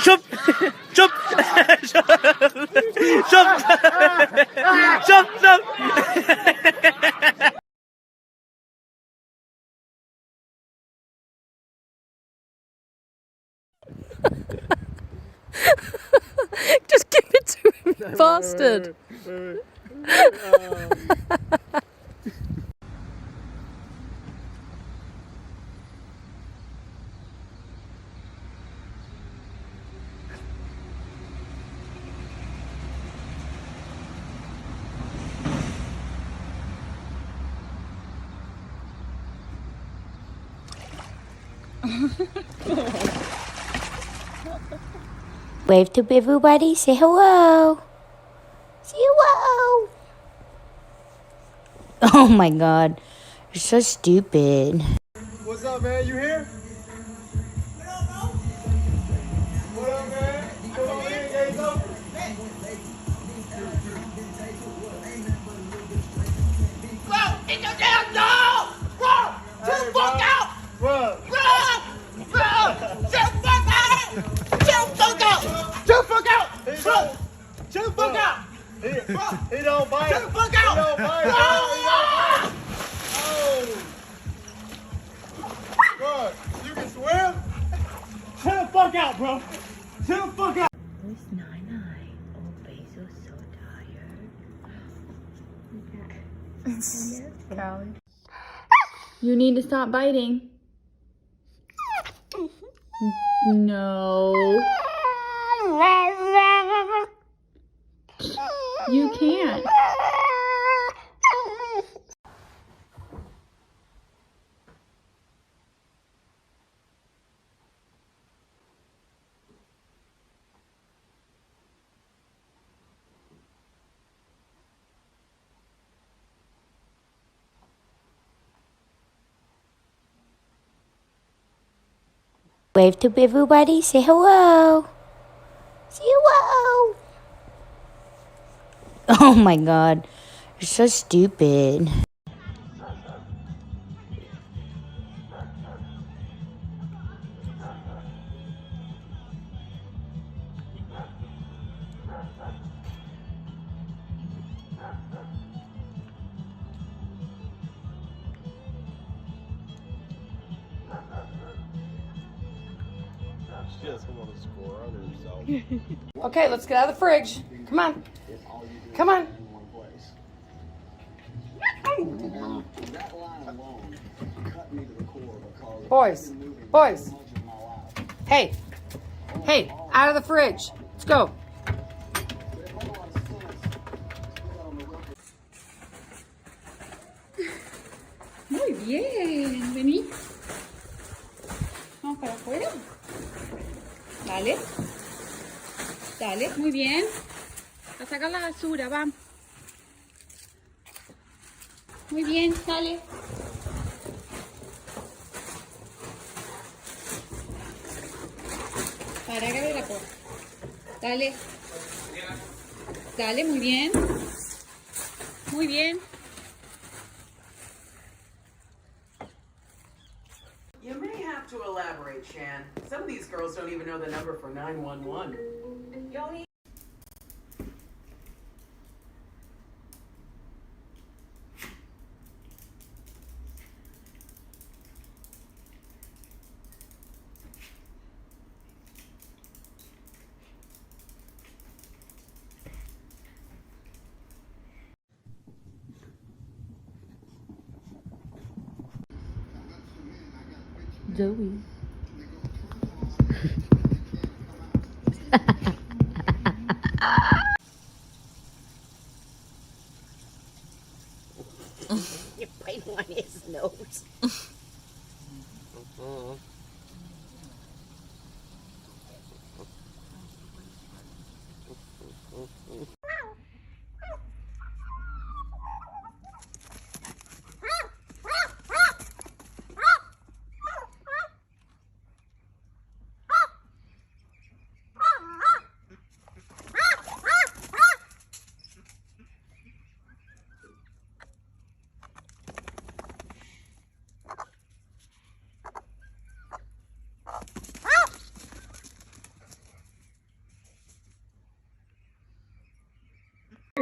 Chup! Chup! Chup! Chup! Chup! Just give it to him, bastard. Wave to everybody, say hello. Say hello. Oh my god, you're so stupid. What's up, man? You here? What up, man? Come on in, gates open. Bro, get your damn dog! Bro, chill the fuck out! Bro. Bro! Bro! Chill the fuck out! Chill the fuck out! Chill the fuck out! Bro! Chill the fuck out! He don't bite. Chill the fuck He out! don't bite. Bro! Bro, you can swim? Chill the fuck out, bro. Chill the fuck out. Where's Nine? Oh, Basil's so tired. You need to stop biting. No. You can't. Wave to everybody, say hello. Say hello. Oh my god, you're so stupid. She doesn't want to score on herself. Okay, let's get out of the fridge. Come on. Come on. Boys. Boys. Hey. Hey, out of the fridge. Let's go. Muy bien. Vení. Vamos para afuera. Dale. Dale, muy bien. A sacar la basura, va. Muy bien, dale. Para que abra la puerta. Dale. Dale, muy bien. Muy bien. You may have to elaborate, Shan. Some of these girls don't even know the number for 911. Y'all need Zoe. you bite on his nose.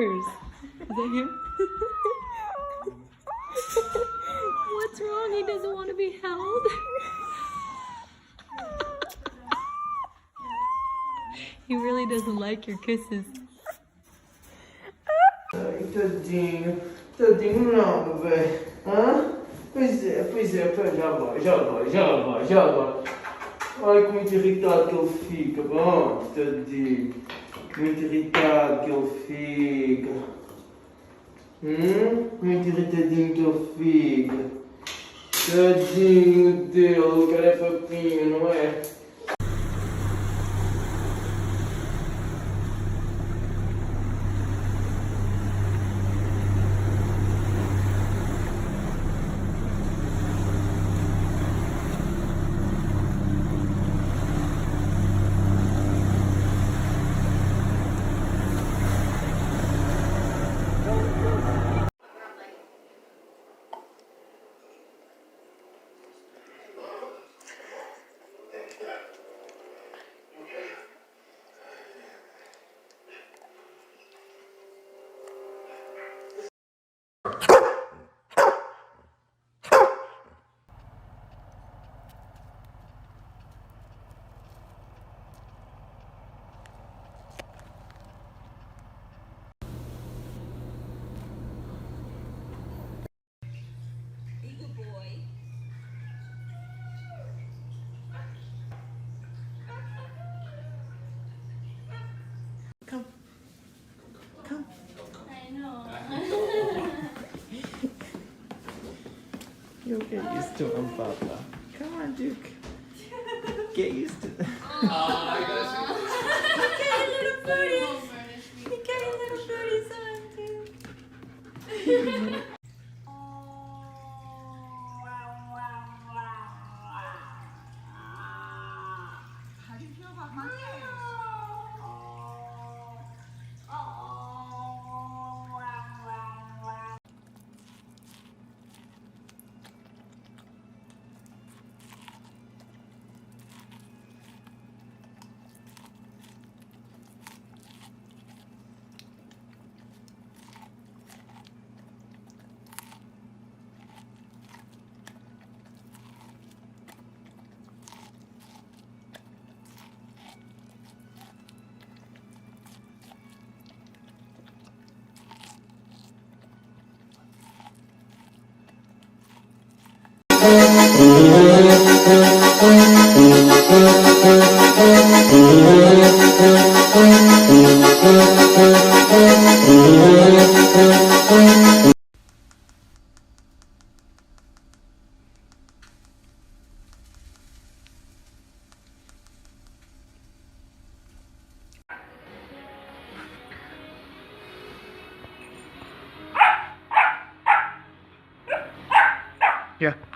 ears. Is that him? What's wrong? He doesn't want to be held. He really doesn't like your kisses. Tadinho não, velho. Hã? Pois é, já vai. Olha que muito irritado que ele fica, bom, tadinho. Muito irritado que ele fica. Muito irritadinho que ele fica. Tadinho dele, o cara é papinho, não é? You'll get used to him, Papa. Come on, Duke. Get used to it. Yeah.